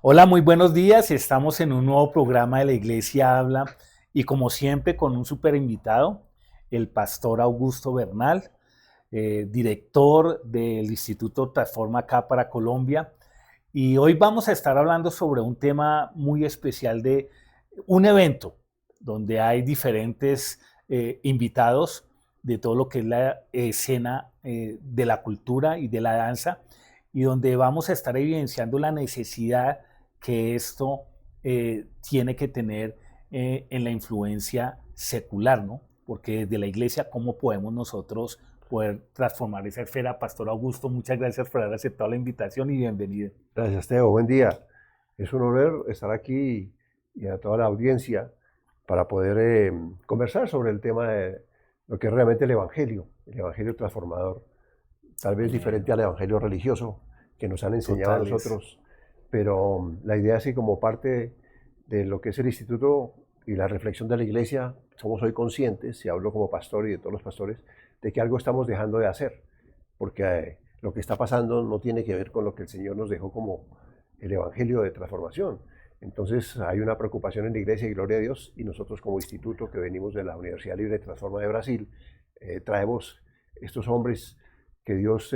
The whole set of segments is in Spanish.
Hola, muy buenos días. Estamos en un nuevo programa de la Iglesia Habla y como siempre con un super invitado, el pastor Augusto Bernal, director del Instituto Transforma acá para Colombia. Y hoy vamos a estar hablando sobre un tema muy especial de un evento donde hay diferentes invitados de todo lo que es la escena de la cultura y de la danza y donde vamos a estar evidenciando la necesidad que esto tiene que tener en la influencia secular, ¿no? Porque desde la iglesia, ¿cómo podemos nosotros poder transformar esa esfera? Pastor Augusto, muchas gracias por haber aceptado la invitación y bienvenido. Gracias, Teo. Buen día. Es un honor estar aquí y a toda la audiencia para poder conversar sobre el tema de lo que es realmente el Evangelio transformador, tal vez diferente Bueno, al Evangelio religioso que nos han enseñado a totales. nosotros, pero la idea es que como parte de lo que es el Instituto y la reflexión de la Iglesia, somos hoy conscientes, y hablo como pastor y de todos los pastores, de que algo estamos dejando de hacer, porque lo que está pasando no tiene que ver con lo que el Señor nos dejó como el Evangelio de transformación. Entonces hay una preocupación en la Iglesia y gloria a Dios, y nosotros como instituto que venimos de la Universidad Libre de Transforma de Brasil, traemos estos hombres que Dios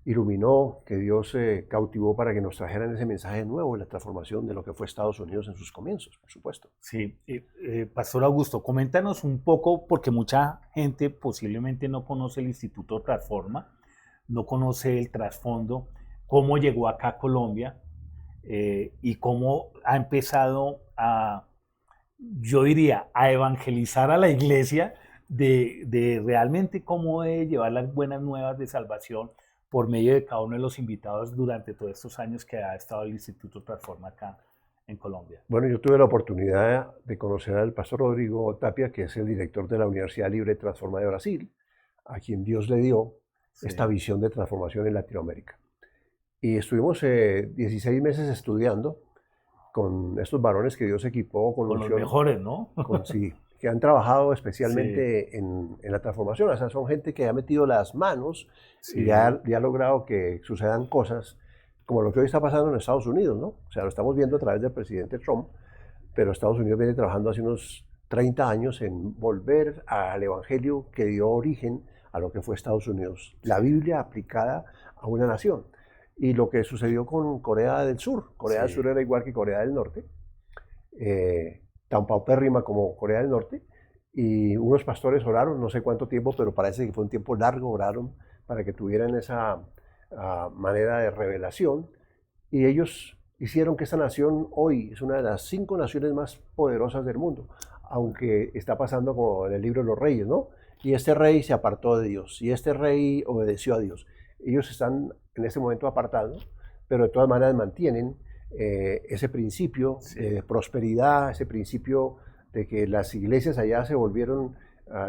iluminó, que Dios cautivó para que nos trajeran ese mensaje nuevo de la transformación de lo que fue Estados Unidos en sus comienzos, por supuesto. Sí, Pastor Augusto, coméntanos un poco, porque mucha gente posiblemente no conoce el Instituto Transforma, no conoce el trasfondo, cómo llegó acá a Colombia y cómo ha empezado a, yo diría, a evangelizar a la iglesia de realmente cómo debe llevar las buenas nuevas de salvación por medio de cada uno de los invitados durante todos estos años que ha estado el Instituto Transforma acá en Colombia. Bueno, yo tuve la oportunidad de conocer al pastor Rodrigo Tapia, que es el director de la Universidad Libre Transforma de Brasil, a quien Dios le dio esta Sí. visión de transformación en Latinoamérica. Y estuvimos 16 meses estudiando con estos varones que Dios equipó con Con los unción, mejores, ¿no? sí, que han trabajado Sí, especialmente en la transformación. O sea, son gente que ha metido las manos y sí, y ha logrado que sucedan cosas como lo que hoy está pasando en Estados Unidos, ¿no? O sea, lo estamos viendo a través del presidente Trump, pero Estados Unidos viene trabajando hace unos 30 años en volver al evangelio que dio origen a lo que fue Estados Unidos, la sí, Biblia aplicada a una nación. Y lo que sucedió con Corea del Sur, Corea del Sur sí. era igual que Corea del Norte, tan paupérrima como Corea del Norte, y unos pastores oraron, no sé cuánto tiempo, pero parece que fue un tiempo largo, oraron para que tuvieran esa manera de revelación, y ellos hicieron que esta nación hoy es una de las 5 naciones más poderosas del mundo, aunque está pasando como en el libro de los reyes, ¿no? Y este rey se apartó de Dios, y este rey obedeció a Dios. Ellos están en este momento apartados, pero de todas maneras mantienen ese principio Sí. de prosperidad, ese principio de que las iglesias allá se volvieron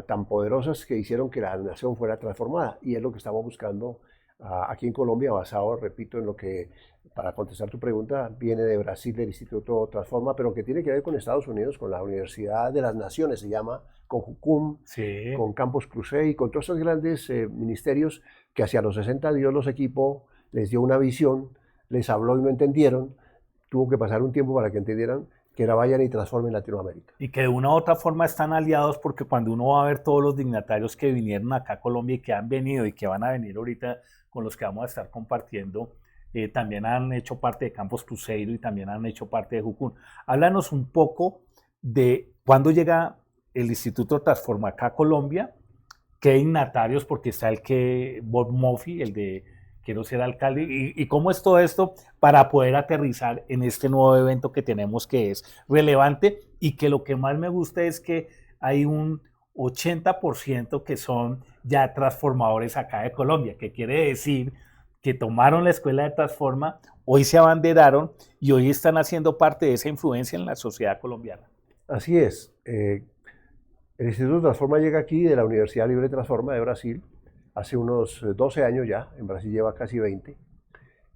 tan poderosas que hicieron que la nación fuera transformada. Y es lo que estamos buscando aquí en Colombia, basado, repito, en lo que, para contestar tu pregunta, viene de Brasil, del Instituto Transforma, pero que tiene que ver con Estados Unidos, con la Universidad de las Naciones, se llama, con JUCUM, Sí. con Campus Crusade, con todos esos grandes ministerios que hacia los 60 Dios los equipó, les dio una visión, les habló y no entendieron, tuvo que pasar un tiempo para que entendieran que era vayan y transformen Latinoamérica. Y que de una u otra forma están aliados porque cuando uno va a ver todos los dignatarios que vinieron acá a Colombia y que han venido y que van a venir ahorita con los que vamos a estar compartiendo, también han hecho parte de Campos Cruzeiro y también han hecho parte de Jucún. Háblanos un poco de cuándo llega el Instituto Transforma acá a Colombia, qué dignatarios, porque está el que, Bob Murphy, el de quiero ser alcalde, y cómo es todo esto para poder aterrizar en este nuevo evento que tenemos que es relevante y que lo que más me gusta es que hay un 80% que son ya transformadores acá de Colombia, que quiere decir que tomaron la escuela de Transforma, hoy se abanderaron y hoy están haciendo parte de esa influencia en la sociedad colombiana. Así es. El Instituto Transforma llega aquí de la Universidad Libre Transforma de Brasil, hace unos 12 años ya, en Brasil lleva casi 20,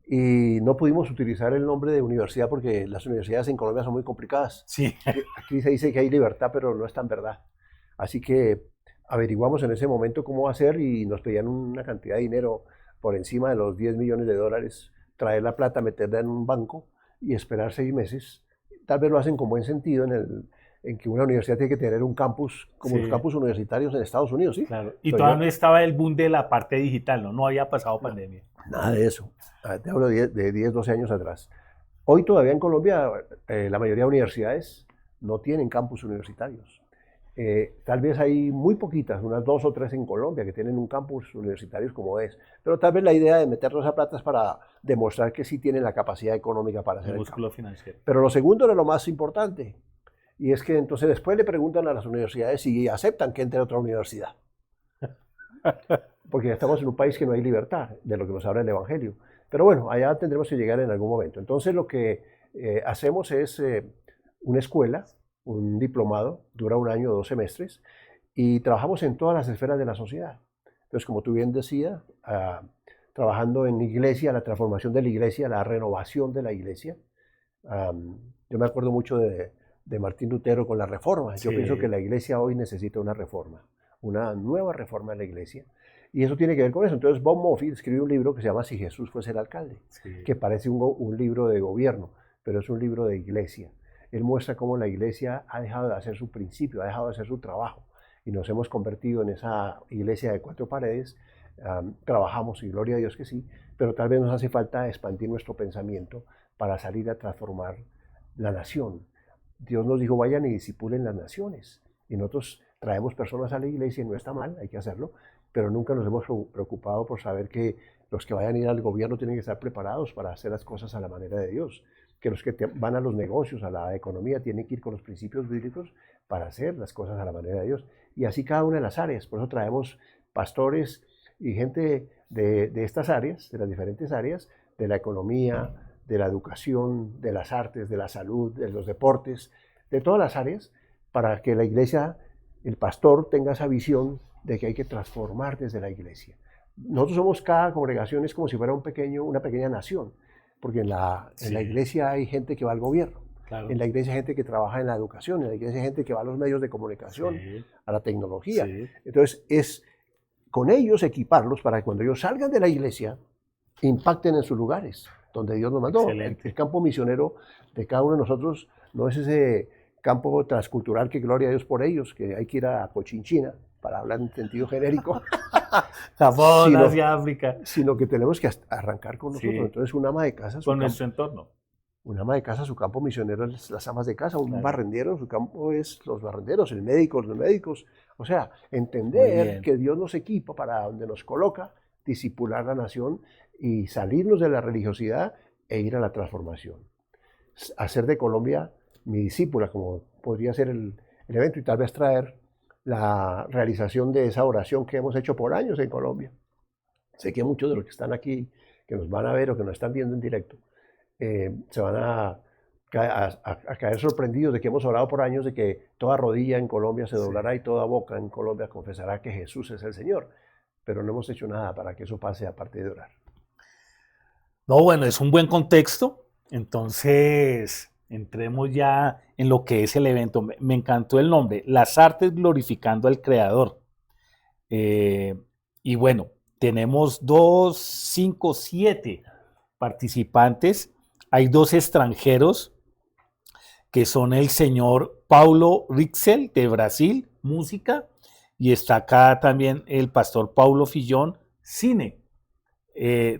y no pudimos utilizar el nombre de universidad porque las universidades en Colombia son muy complicadas. Sí, Aquí se dice que hay libertad, pero no es tan verdad. Así que averiguamos en ese momento cómo hacer y nos pedían una cantidad de dinero por encima de los 10 millones de dólares, traer la plata, meterla en un banco y esperar 6 meses. Tal vez lo hacen con buen sentido en que una universidad tiene que tener un campus como los Sí, campus universitarios en Estados Unidos, ¿sí? claro. Y Pero todavía no estaba el boom de la parte digital, ¿no? No había pasado no, pandemia. nada de eso. Te hablo de 10, 12 años atrás. Hoy todavía en Colombia la mayoría de universidades no tienen campus universitarios. Tal vez hay muy poquitas, unas 2 o 3 en Colombia que tienen un campus universitario como es, pero tal vez la idea de meternos a plata es para demostrar que sí tienen la capacidad económica para El hacer el músculo campus. financiero. Pero lo segundo era lo más importante, y es que entonces después le preguntan a las universidades si aceptan que entre a otra universidad, porque ya estamos en un país que no hay libertad, de lo que nos habla el Evangelio. Pero bueno, allá tendremos que llegar en algún momento. Entonces lo que hacemos es una escuela, un diplomado, dura 1 año o 2 semestres, y trabajamos en todas las esferas de la sociedad. Entonces, como tú bien decías, trabajando en iglesia, la transformación de la iglesia, la renovación de la iglesia. Yo me acuerdo mucho de Martín Lutero con la reforma. Yo pienso que Sí, la iglesia hoy necesita una reforma, una nueva reforma de la iglesia. Y eso tiene que ver con eso. Entonces Bob Moffitt escribió un libro que se llama Si Jesús fuese el alcalde, sí. que parece un libro de gobierno, pero es un libro de iglesia. Él muestra cómo la iglesia ha dejado de hacer su principio, ha dejado de hacer su trabajo. Y nos hemos convertido en esa iglesia de 4 paredes. Trabajamos, y gloria a Dios que sí, pero tal vez nos hace falta expandir nuestro pensamiento para salir a transformar la nación. Dios nos dijo, vayan y disipulen las naciones. Y nosotros traemos personas a la iglesia y no está mal, hay que hacerlo, pero nunca nos hemos preocupado por saber que los que vayan a ir al gobierno tienen que estar preparados para hacer las cosas a la manera de Dios, que los que van a los negocios, a la economía, tienen que ir con los principios bíblicos para hacer las cosas a la manera de Dios. Y así cada una de las áreas. Por eso traemos pastores y gente de estas áreas, de las diferentes áreas, de la economía, de la educación, de las artes, de la salud, de los deportes, de todas las áreas, para que la iglesia, el pastor tenga esa visión de que hay que transformar desde la iglesia. Nosotros somos, cada congregación es como si fuera una pequeña nación, porque en la Sí, iglesia hay gente que va al gobierno, en claro. la iglesia hay gente que trabaja en la educación, en la iglesia hay gente que va a los medios de comunicación, Sí, a la tecnología. sí. Entonces es con ellos equiparlos para que cuando ellos salgan de la iglesia impacten en sus lugares donde Dios nos mandó. El Excelente. campo misionero de cada uno de nosotros no es ese campo transcultural que gloria a Dios por ellos, que hay que ir a Cochinchina, para hablar en sentido genérico, Japón, sino, Asia, África. sino que tenemos que arrancar con nosotros. Sí, Entonces, con nuestro entorno. su campo misionero es las amas de casa, un Claro. barrendero, su campo es los barrenderos, el médico, los médicos. O sea, Muy entender bien. que Dios nos equipa para donde nos coloca, disipular la nación y salirnos de la religiosidad e ir a la transformación. Hacer de Colombia mi discípula, como podría ser el evento, y tal vez traer la realización de esa oración que hemos hecho por años en Colombia. Sé que muchos de los que están aquí, que nos van a ver o que nos están viendo en directo, se van a caer sorprendidos de que hemos orado por años de que toda rodilla en Colombia se Sí. doblará y toda boca en Colombia confesará que Jesús es el Señor. Pero no hemos hecho nada para que eso pase aparte de orar. No, bueno, es un buen contexto. Entonces, entremos ya en lo que es el evento. Me encantó el nombre, Las Artes Glorificando al Creador. Eh, y bueno, tenemos 2, 5, 7 participantes. Hay 2 extranjeros que son el señor Paulo Rixel de Brasil, música, y está acá también el pastor Paulo Fillón, cine.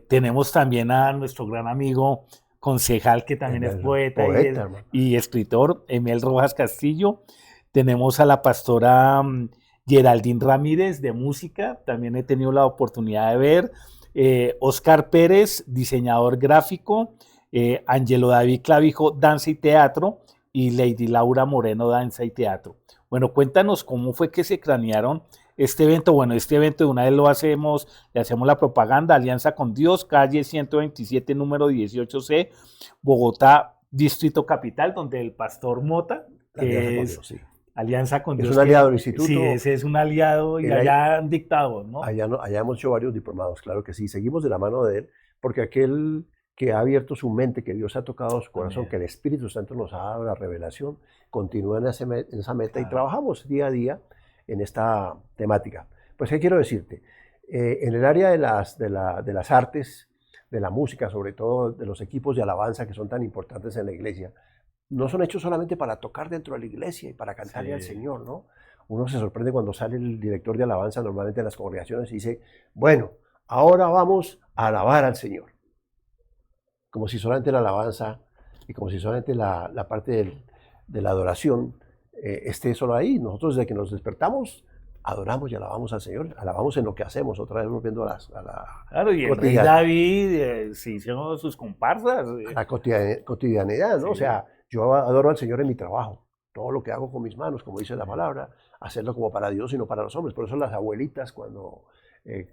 Tenemos también a nuestro gran amigo concejal, que también es El poeta poeta, hermano. y escritor, Emel Rojas Castillo. Tenemos a la pastora Geraldine Ramírez de música, también he tenido la oportunidad de ver. Oscar Pérez, diseñador gráfico. Angelo David Clavijo, danza y teatro. Y Lady Laura Moreno, danza y teatro. Bueno, cuéntanos cómo fue que se cranearon este evento. Bueno, este evento de una vez lo hacemos, le hacemos la propaganda, Alianza con Dios, calle 127, número 18C, Bogotá, Distrito Capital, donde el pastor Mota, La alianza que con es Dios, sí. Alianza con Es Dios, un aliado del que sí, instituto. ese es un aliado y Él hay- allá han dictado, ¿no? allá hemos hecho varios diplomados, claro que sí. Seguimos de la mano de él, porque aquel que ha abierto su mente, que Dios ha tocado su corazón, Amén. que el Espíritu Santo nos ha dado la revelación, continúa en esa meta y Claro. trabajamos día a día en esta temática. Pues, ¿qué quiero decirte? En el área de las artes, de la música, sobre todo de los equipos de alabanza que son tan importantes en la iglesia, no son hechos solamente para tocar dentro de la iglesia y para cantarle al Sí. Señor, ¿no? Uno se sorprende cuando sale el director de alabanza normalmente en las congregaciones y dice, bueno, ahora vamos a alabar al Señor. Como si solamente la alabanza y como si solamente la parte de la adoración esté solo ahí. Nosotros desde que nos despertamos, adoramos y alabamos al Señor, alabamos en lo que hacemos, otra vez volviendo a Claro, y el rey cotidian- David se hicieron sus comparsas. a la cotidianidad, ¿no? O Sí, sea, yo adoro al Señor en mi trabajo, todo lo que hago con mis manos, como dice la palabra, hacerlo como para Dios y no para los hombres. Por eso las abuelitas cuando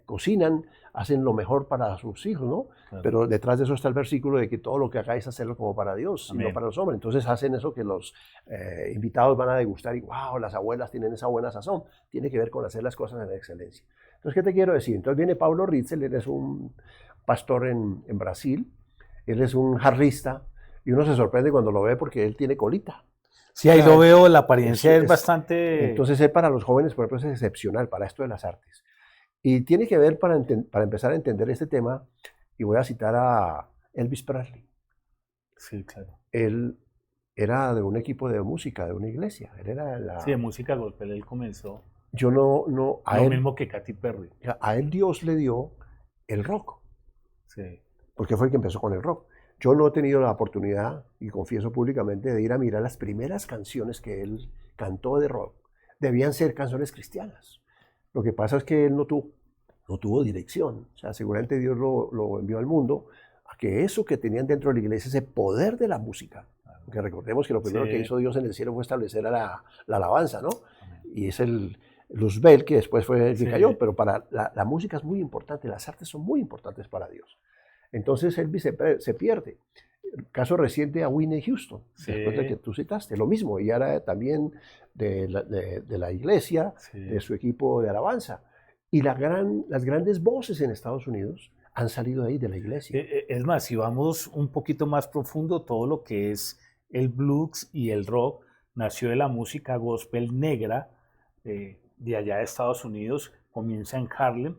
cocinan, hacen lo mejor para sus hijos, ¿no? claro. Pero detrás de eso está el versículo de que todo lo que hagáis, hacerlo como para Dios y no Amén. para los hombres. Entonces hacen eso que los invitados van a degustar y wow, las abuelas tienen esa buena sazón. Tiene que ver con hacer las cosas en excelencia. Entonces, ¿qué te quiero decir? Entonces viene Paulo Ritzel, él es un pastor en Brasil, él es un jarrista y uno se sorprende cuando lo ve porque él tiene colita. Sí, ahí O sea, lo veo, la apariencia es es- bastante... entonces él para los jóvenes, por ejemplo, es excepcional para esto de las artes. Y tiene que ver para empezar a entender este tema, y voy a citar a Elvis Presley. Sí, claro. Él era de un equipo de música, de una iglesia. Él era Sí, de música gospel él comenzó. yo no, Lo mismo que Katy Perry. a él Dios le dio el rock, Sí, porque fue el que empezó con el rock. Yo no he tenido la oportunidad, y confieso públicamente, de ir a mirar las primeras canciones que él cantó de rock. Debían ser canciones cristianas. Lo que pasa es que él no tuvo dirección. O sea, seguramente Dios lo envió al mundo a que eso que tenían dentro de la iglesia, ese poder de la música, porque recordemos que lo primero que sí. hizo Dios en el cielo fue establecer a la alabanza, ¿no? Amén. Y es el Luzbel, que después fue el que Sí. cayó, pero para la música es muy importante, las artes son muy importantes para Dios. Entonces Elvis se pierde. El caso reciente a Whitney Houston, después del que Sí, tú citaste, lo mismo, y ahora también de la iglesia, de sí. su equipo de alabanza. Y las grandes voces en Estados Unidos han salido ahí de la iglesia. Es más, si vamos un poquito más profundo, todo lo que es el blues y el rock nació de la música gospel negra de allá de Estados Unidos, comienza en Harlem.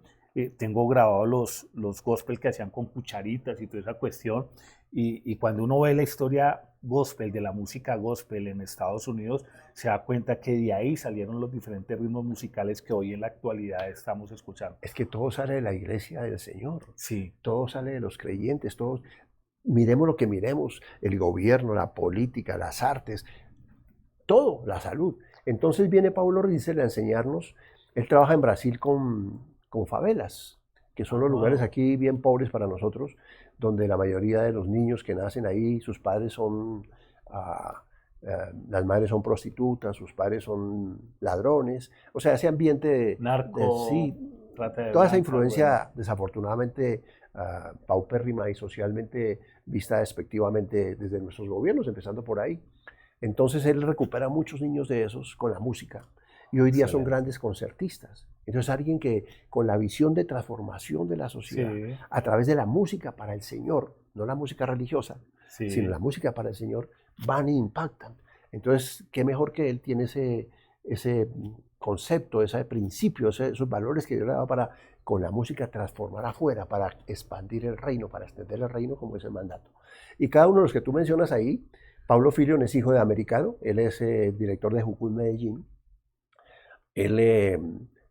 Tengo grabados los gospel que hacían con cucharitas y toda esa cuestión. Y cuando uno ve la historia gospel, de la música gospel en Estados Unidos, se da cuenta que de ahí salieron los diferentes ritmos musicales que hoy en la actualidad estamos escuchando. Es que todo sale de la iglesia del Señor, Sí, todo sale de los creyentes, todos, miremos lo que miremos, el gobierno, la política, las artes, todo, la salud. Entonces viene Paulo Rizal a enseñarnos, él trabaja en Brasil con favelas, que son los lugares wow. aquí bien pobres para nosotros, donde la mayoría de los niños que nacen ahí, sus padres son, las madres son prostitutas, sus padres son ladrones, o sea, ese ambiente Narco, sí, trata de toda esa blancas, bueno. influencia desafortunadamente paupérrima y socialmente vista despectivamente desde nuestros gobiernos, empezando por ahí. Entonces él recupera muchos niños de esos con la música y hoy día son Excelente. grandes concertistas. Entonces alguien que con la visión de transformación de la sociedad Sí, a través de la música para el Señor, no la música religiosa, sino sí, la música para el Señor, van e impactan. Entonces, qué mejor que él tiene ese concepto, ese principio, esos valores que Dios le ha dado para con la música transformar afuera, para expandir el reino, para extender el reino como es el mandato. Y cada uno de los que tú mencionas ahí, Pablo Filion es hijo de americano, él es director de Jucún Medellín, él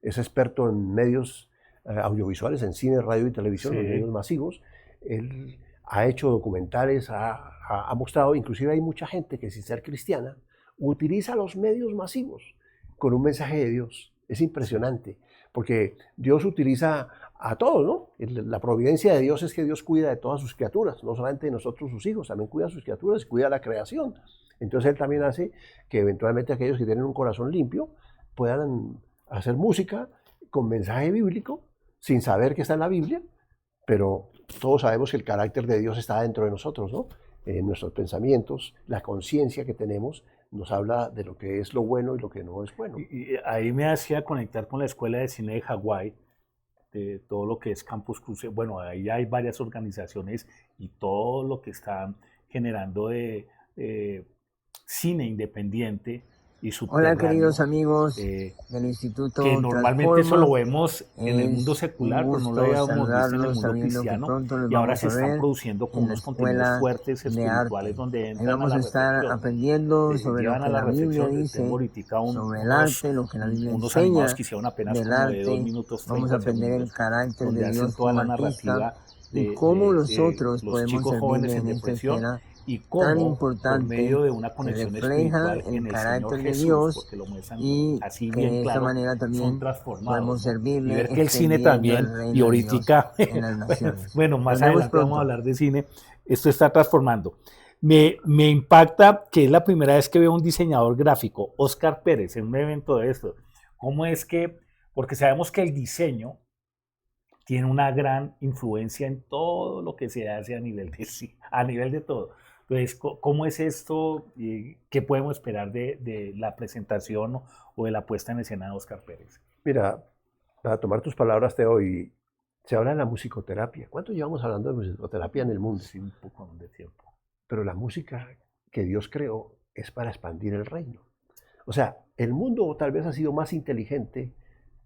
es experto en medios audiovisuales, en cine, radio y televisión, los medios sí. masivos. Él ha hecho documentales, ha mostrado, inclusive hay mucha gente que sin ser cristiana utiliza los medios masivos con un mensaje de Dios. Es Sí. impresionante, porque Dios utiliza a todos, ¿no? La providencia de Dios es que Dios cuida de todas sus criaturas, no solamente de nosotros sus hijos, también cuida a sus criaturas y cuida a la creación. Entonces Él también hace que eventualmente aquellos que tienen un corazón limpio puedan hacer música con mensaje bíblico, sin saber que está en la Biblia, pero todos sabemos que el carácter de Dios está dentro de nosotros, ¿no? En nuestros pensamientos, la conciencia que tenemos nos habla de lo que es lo bueno y lo que no es bueno. Y ahí me hacía conectar con la Escuela de Cine de Hawái, de todo lo que es Campus Cruce. Bueno, ahí hay varias organizaciones y todo lo que están generando de cine independiente y Hola queridos subterráneo, amigos eh, del Instituto que normalmente eso Transforma. lo vemos en el mundo Es un secular, pero no lo gusto habíamos visto en el saludarlos mundo sabiendo que cristiano, pronto nos y ahora vamos se a están ver produciendo con en la unos contenidos Escuela fuertes de espirituales Arte. donde Ahí entran a vamos la a estar reflexión, aprendiendo sobre lo llevan a que la la Biblia reflexión. Tengo dice ahorita sobre el arte, lo que la Biblia unos animados enseña que hicieron apenas del como de 2 arte. minutos Vamos a 30 aprender el segundos, carácter de donde hacen Dios toda como la artista narrativa y cómo de nosotros los podemos chicos jóvenes servirle en en esta depresión escena y tan cómo por importante medio de una que conexión refleja espiritual el en el Señor carácter de Jesús, Dios porque lo muestran y así que bien de esa claro, manera son también transformados, podemos ¿no? Y servirle ver que el cine extendiendo el también, y reino de Dios ahorita, en las naciones. bueno, Nos más vemos adelante vamos a pronto. hablar de cine, esto está transformando. Me impacta que es la primera vez que veo un diseñador gráfico, Oscar Pérez, en un evento de esto. ¿Cómo es que? Porque sabemos que el diseño tiene una gran influencia en todo lo que se hace a nivel de todo. Entonces, ¿cómo es esto? ¿Qué podemos esperar de la presentación o de la puesta en escena de Oscar Pérez? Mira, para tomar tus palabras, Teo, y se habla de la musicoterapia. ¿Cuánto llevamos hablando de musicoterapia en el mundo? Sí, un poco de tiempo. Pero la música que Dios creó es para expandir el reino. O sea, el mundo tal vez ha sido más inteligente,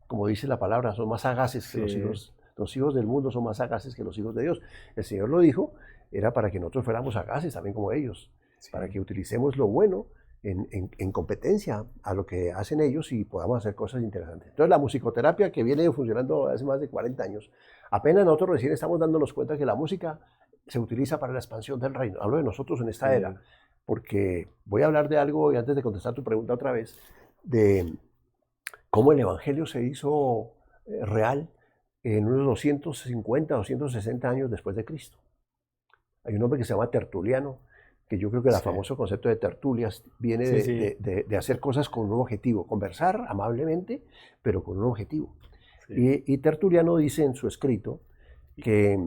como dice la palabra, son más sagaces que los hijos. Los hijos del mundo son más sagaces que los hijos de Dios. El Señor lo dijo, era para que nosotros fuéramos sagaces también como ellos, para que utilicemos lo bueno en competencia a lo que hacen ellos y podamos hacer cosas interesantes. Entonces la musicoterapia que viene funcionando hace más de 40 años, apenas nosotros recién estamos dándonos cuenta que la música se utiliza para la expansión del reino. Hablo de nosotros en esta era, porque voy a hablar de algo, y antes de contestar tu pregunta otra vez, de cómo el Evangelio se hizo real en unos 250, 260 años después de Cristo. Hay un hombre que se llama Tertuliano, que yo creo que el famoso concepto de tertulias viene de hacer cosas con un objetivo, conversar amablemente, pero con un objetivo. Y Tertuliano dice en su escrito que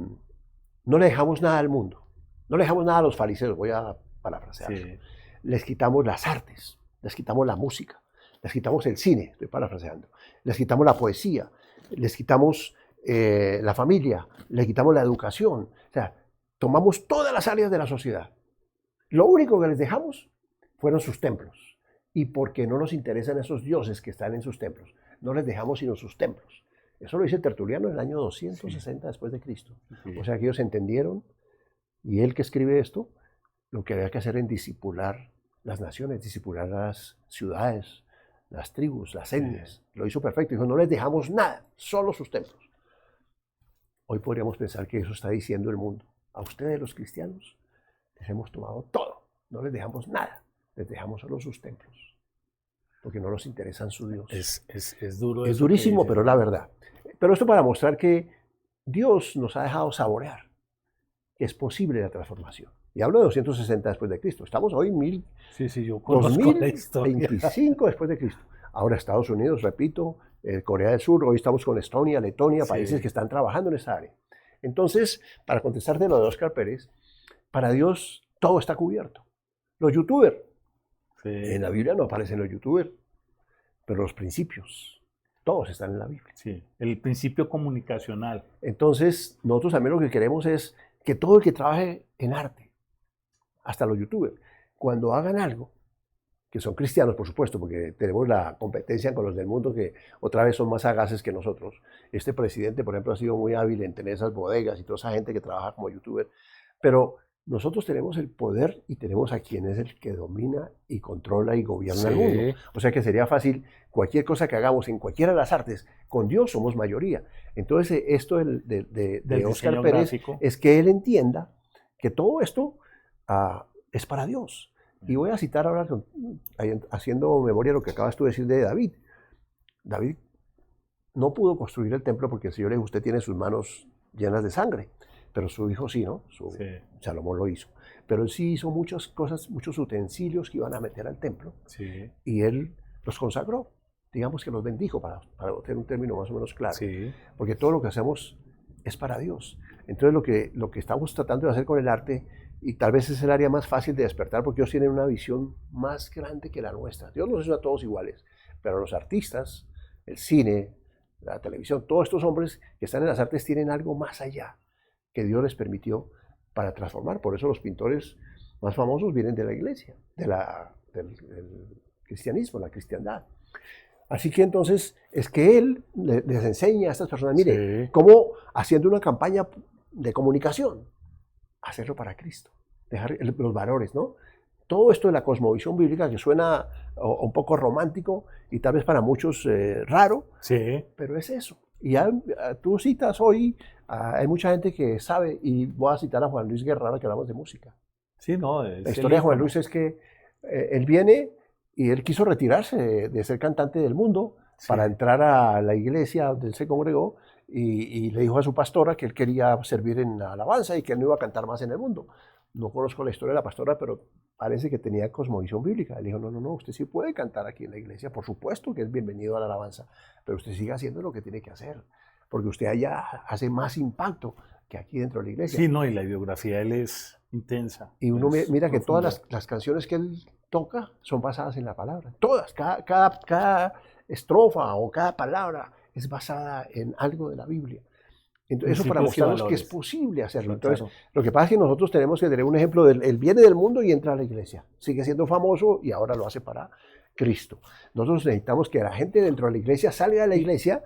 no le dejamos nada al mundo, no le dejamos nada a los fariseos, voy a parafrasearlo. Les quitamos las artes, les quitamos la música, les quitamos el cine, estoy parafraseando, les quitamos la poesía, les quitamos la familia, les quitamos la educación, o sea, tomamos todas las áreas de la sociedad. Lo único que les dejamos fueron sus templos. Y porque no nos interesan esos dioses que están en sus templos, no les dejamos sino sus templos. Eso lo dice Tertuliano en el año 260 después de Cristo. O sea que ellos entendieron, y él que escribe esto, lo que había que hacer en discipular las naciones, discipular las ciudades, las tribus, las etnias. Lo hizo perfecto. Dijo, no les dejamos nada, solo sus templos. Hoy podríamos pensar que eso está diciendo el mundo. A ustedes los cristianos les hemos tomado todo, no les dejamos nada, les dejamos solo sus templos, porque no nos interesan su Dios. Es duro. Es durísimo, pero es la verdad. Pero esto para mostrar que Dios nos ha dejado saborear que es posible la transformación. Y hablo de 260 después de Cristo. Estamos hoy yo conozco la historia. 2025 después de Cristo. Ahora Estados Unidos, repito, Corea del Sur, hoy estamos con Estonia, Letonia, países que están trabajando en esa área. Entonces, para contestarte lo de Oscar Pérez, para Dios todo está cubierto. Los youtubers, en la Biblia no aparecen los youtubers, pero los principios, todos están en la Biblia. Sí, el principio comunicacional. Entonces, nosotros también lo que queremos es que todo el que trabaje en arte, hasta los youtubers, cuando hagan algo, que son cristianos, por supuesto, porque tenemos la competencia con los del mundo que otra vez son más sagaces que nosotros. Este presidente, por ejemplo, ha sido muy hábil en tener esas bodegas y toda esa gente que trabaja como youtuber, pero nosotros tenemos el poder y tenemos a quien es el que domina y controla y gobierna el mundo. O sea que sería fácil, cualquier cosa que hagamos en cualquiera de las artes, con Dios somos mayoría. Entonces esto de Oscar Pérez gráfico es que él entienda que todo esto es para Dios. Y voy a citar ahora, haciendo memoria lo que acabas tú de decir de David. David no pudo construir el templo porque el Señor le dijo, usted tiene sus manos llenas de sangre. Pero su hijo sí, ¿no? Salomón lo hizo. Pero él sí hizo muchas cosas, muchos utensilios que iban a meter al templo. Y él los consagró. Digamos que los bendijo, para tener un término más o menos claro. Porque todo lo que hacemos es para Dios. Entonces lo que estamos tratando de hacer con el arte, y tal vez es el área más fácil de despertar, porque ellos tienen una visión más grande que la nuestra. Dios nos hizo a todos iguales, pero los artistas, el cine, la televisión, todos estos hombres que están en las artes tienen algo más allá que Dios les permitió para transformar. Por eso los pintores más famosos vienen de la iglesia, del cristianismo, la cristiandad. Así que entonces es que él les enseña a estas personas, mire, Sí. cómo haciendo una campaña de comunicación, hacerlo para Cristo, dejar los valores, ¿no? Todo esto de la cosmovisión bíblica que suena un poco romántico y tal vez para muchos raro, Sí. pero es eso. Y ya, tú citas hoy, hay mucha gente que sabe, y voy a citar a Juan Luis Guerra, ahora que hablamos de música. Sí, no, La es el historia de Juan ícono. Luis es que él viene y él quiso retirarse de ser cantante del mundo Sí. para entrar a la iglesia donde él se congregó y le dijo a su pastora que él quería servir en la alabanza y que él no iba a cantar más en el mundo. No conozco la historia de la pastora, pero parece que tenía cosmovisión bíblica. Él dijo, no, usted sí puede cantar aquí en la iglesia, por supuesto que es bienvenido a la alabanza, pero usted siga haciendo lo que tiene que hacer, porque usted allá hace más impacto que aquí dentro de la iglesia. Sí, no, y la biografía de él es intensa. Y uno es mira que profunda. todas las canciones que él toca son basadas en la palabra. Todas, cada estrofa o cada palabra es basada en algo de la Biblia. Entonces, eso para Principios y mostrarnos que es valores. posible hacerlo. Sí, Entonces, claro. lo que pasa es que nosotros tenemos que tener un ejemplo del él viene del mundo y entra a la iglesia. Sigue siendo famoso y ahora lo hace para Cristo. Nosotros necesitamos que la gente dentro de la iglesia salga de la iglesia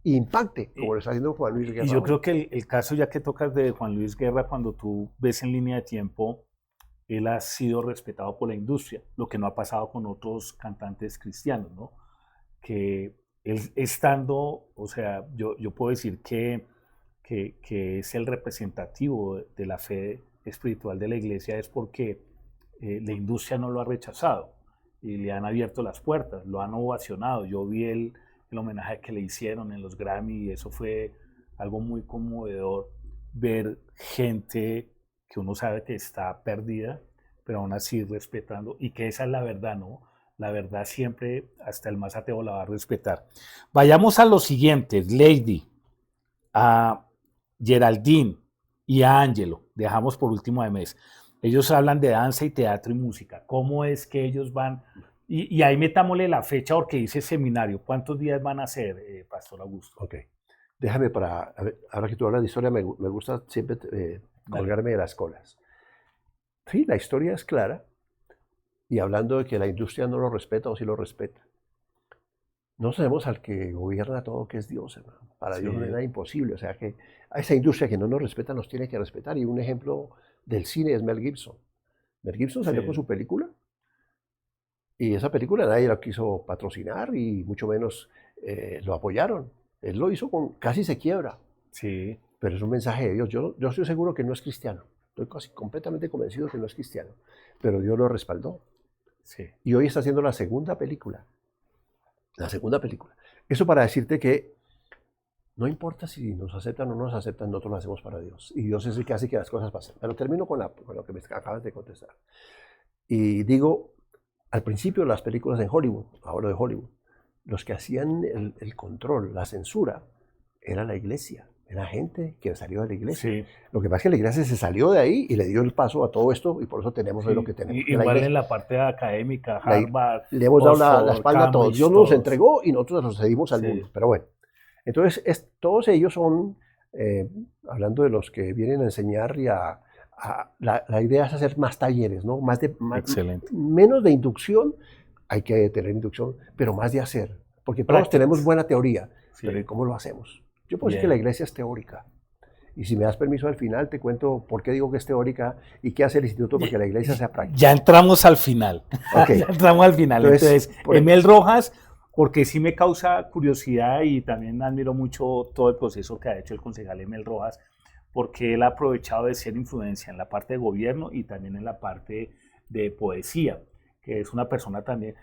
e impacte, como lo está haciendo Juan Luis Guerra. Y yo creo que el caso ya que tocas de Juan Luis Guerra, cuando tú ves en línea de tiempo, él ha sido respetado por la industria, lo que no ha pasado con otros cantantes cristianos, ¿no? Que él estando, o sea, yo puedo decir que es el representativo de la fe espiritual de la iglesia, es porque la industria no lo ha rechazado y le han abierto las puertas, lo han ovacionado. Yo vi el homenaje que le hicieron en los Grammy y eso fue algo muy conmovedor, ver gente que uno sabe que está perdida, pero aún así respetando, y que esa es la verdad, ¿no? La verdad siempre, hasta el más ateo la va a respetar. Vayamos a los siguientes, Lady, a Geraldine y a Angelo, dejamos por último de mes. Ellos hablan de danza y teatro y música. ¿Cómo es que ellos van? Y ahí metámosle la fecha porque dice seminario. ¿Cuántos días van a hacer, Pastor Augusto? Ok. Déjame a ver, ahora que tú hablas de historia, me gusta siempre colgarme de las colas. Sí, la historia es clara. Y hablando de que la industria no lo respeta o sí lo respeta. No sabemos al que gobierna todo, que es Dios, hermano. Para Dios no hay nada imposible. O sea que a esa industria que no nos respeta nos tiene que respetar. Y un ejemplo del cine es Mel Gibson. Mel Gibson salió con su película y esa película nadie la quiso patrocinar y mucho menos lo apoyaron. Él lo hizo casi se quiebra. Sí. Pero es un mensaje de Dios. Yo estoy seguro que no es cristiano. Estoy casi completamente convencido que no es cristiano. Pero Dios lo respaldó. Sí. Y hoy está haciendo la segunda película. La segunda película. Eso para decirte que no importa si nos aceptan o no nos aceptan, nosotros lo hacemos para Dios. Y Dios es el que hace que las cosas pasen. Pero termino con lo que me acabas de contestar. Y digo, al principio las películas en Hollywood, hablo de Hollywood, los que hacían el control, la censura, era la iglesia. Era gente que salió de la iglesia. Sí. Lo que pasa es que la iglesia se salió de ahí y le dio el paso a todo esto y por eso tenemos Sí. lo que tenemos. Igual en la parte académica, Harvard, le hemos dado la Oxford, espalda a todos. Cambridge, Dios nos todos. entregó y nosotros nos cedimos al mundo. Pero bueno, entonces todos ellos son, hablando de los que vienen a enseñar y la idea es hacer más talleres, ¿no? Excelente. Menos de inducción, hay que tener inducción, pero más de hacer. Porque todos Prácticas. tenemos buena teoría, Sí. pero ¿y cómo lo hacemos? Yo puedo decir Bien. que la iglesia es teórica. Y si me das permiso al final, te cuento por qué digo que es teórica y qué hace el instituto para que la iglesia sea práctica. Ya entramos al final. Okay. Ya entramos al final. Entonces, por- Emel Rojas, porque sí me causa curiosidad y también admiro mucho todo el proceso que ha hecho el concejal Emel Rojas, porque él ha aprovechado de ser influencia en la parte de gobierno y también en la parte de poesía, que es una persona también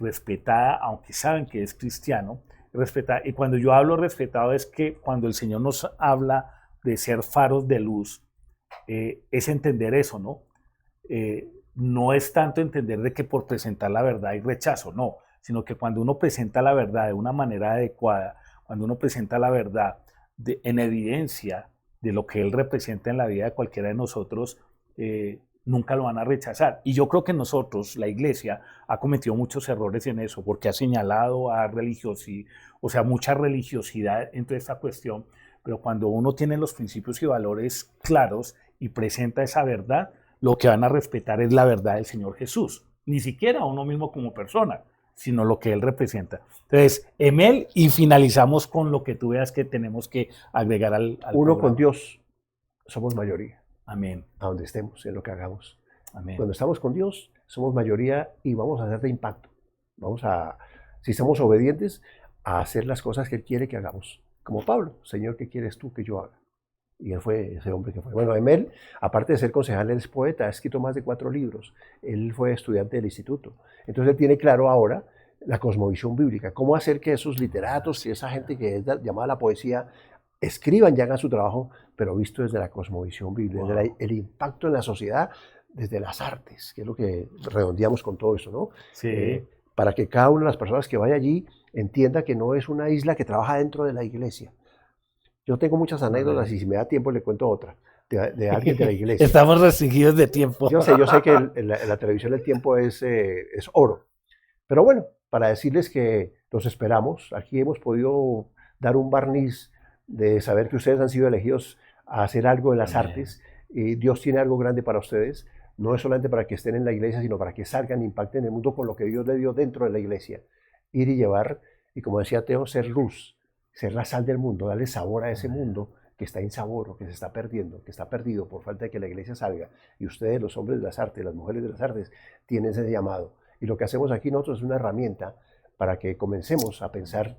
respetada, aunque saben que es cristiano, respetada. Y cuando yo hablo respetado es que cuando el Señor nos habla de ser faros de luz, es entender eso, ¿no? No es tanto entender de que por presentar la verdad hay rechazo, no, sino que cuando uno presenta la verdad de una manera adecuada, cuando uno presenta la verdad en evidencia de lo que Él representa en la vida de cualquiera de nosotros, nunca lo van a rechazar. Y yo creo que nosotros, la iglesia, ha cometido muchos errores en eso, porque ha señalado a mucha religiosidad en toda esta cuestión, pero cuando uno tiene los principios y valores claros y presenta esa verdad, lo que van a respetar es la verdad del Señor Jesús. ni siquiera a uno mismo como persona, sino lo que él representa. Entonces, Emel, y finalizamos con lo que tú veas que tenemos que agregar al Uno programa. con Dios somos mayoría, Amén. a donde estemos, en lo que hagamos. Amén. Cuando estamos con Dios, somos mayoría y vamos a hacer de impacto. Si somos obedientes, a hacer las cosas que Él quiere que hagamos. Como Pablo, Señor, ¿qué quieres tú que yo haga? Y él fue ese hombre que fue. Bueno, Emel, aparte de ser concejal, él es poeta, ha escrito más de 4 libros. Él fue estudiante del instituto. Entonces él tiene claro ahora la cosmovisión bíblica, cómo hacer que esos literatos y esa gente que es llamada a la poesía escriban y hagan su trabajo, pero visto desde la cosmovisión bíblica, Wow. desde el impacto en la sociedad, desde las artes, que es lo que redondeamos con todo esto, ¿no? Sí. Para que cada una de las personas que vaya allí entienda que no es una isla que trabaja dentro de la iglesia. Yo tengo muchas anécdotas y si me da tiempo le cuento otra de alguien de la iglesia. Estamos restringidos de tiempo. Yo sé que en la televisión el tiempo es oro. Pero bueno, para decirles que los esperamos. Aquí hemos podido dar un barniz de saber que ustedes han sido elegidos a hacer algo en las artes. Y Dios tiene algo grande para ustedes. No es solamente para que estén en la iglesia, sino para que salgan e impacten el mundo con lo que Dios le dio dentro de la iglesia. Ir y llevar, y como decía Teo, ser luz, ser la sal del mundo, darle sabor a ese mundo que está insabor o que se está perdiendo, que está perdido por falta de que la iglesia salga. Y ustedes, los hombres de las artes, las mujeres de las artes, tienen ese llamado. Y lo que hacemos aquí nosotros es una herramienta para que comencemos a pensar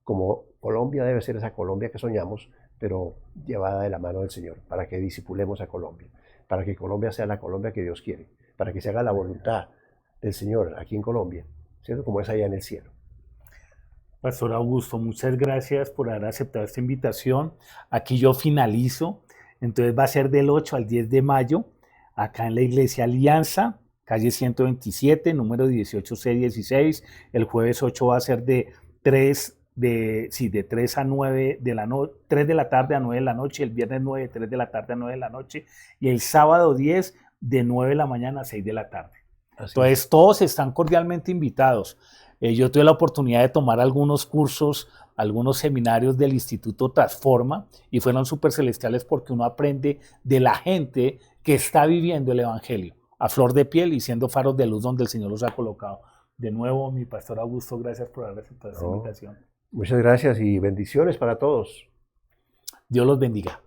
como Colombia debe ser esa Colombia que soñamos, pero llevada de la mano del Señor, para que disipulemos a Colombia, para que Colombia sea la Colombia que Dios quiere, para que se haga la voluntad del Señor aquí en Colombia, ¿cierto? Como es allá en el cielo. Pastor Augusto, muchas gracias por haber aceptado esta invitación. Aquí yo finalizo. Entonces va a ser del 8 al 10 de mayo, acá en la Iglesia Alianza, calle 127, número 18C16. El jueves 8 va a ser de 3 a 9 de la noche, 3 de la tarde a 9 de la noche, el viernes 9 de 3 de la tarde a 9 de la noche y el sábado 10 de 9 de la mañana a 6 de la tarde. Entonces todos están cordialmente invitados. Yo tuve la oportunidad de tomar algunos cursos, algunos seminarios del Instituto Transforma y fueron súper celestiales porque uno aprende de la gente que está viviendo el Evangelio a flor de piel y siendo faros de luz donde el Señor los ha colocado. De nuevo, mi pastor Augusto, gracias por haber aceptado esta invitación. Muchas gracias y bendiciones para todos. Dios los bendiga.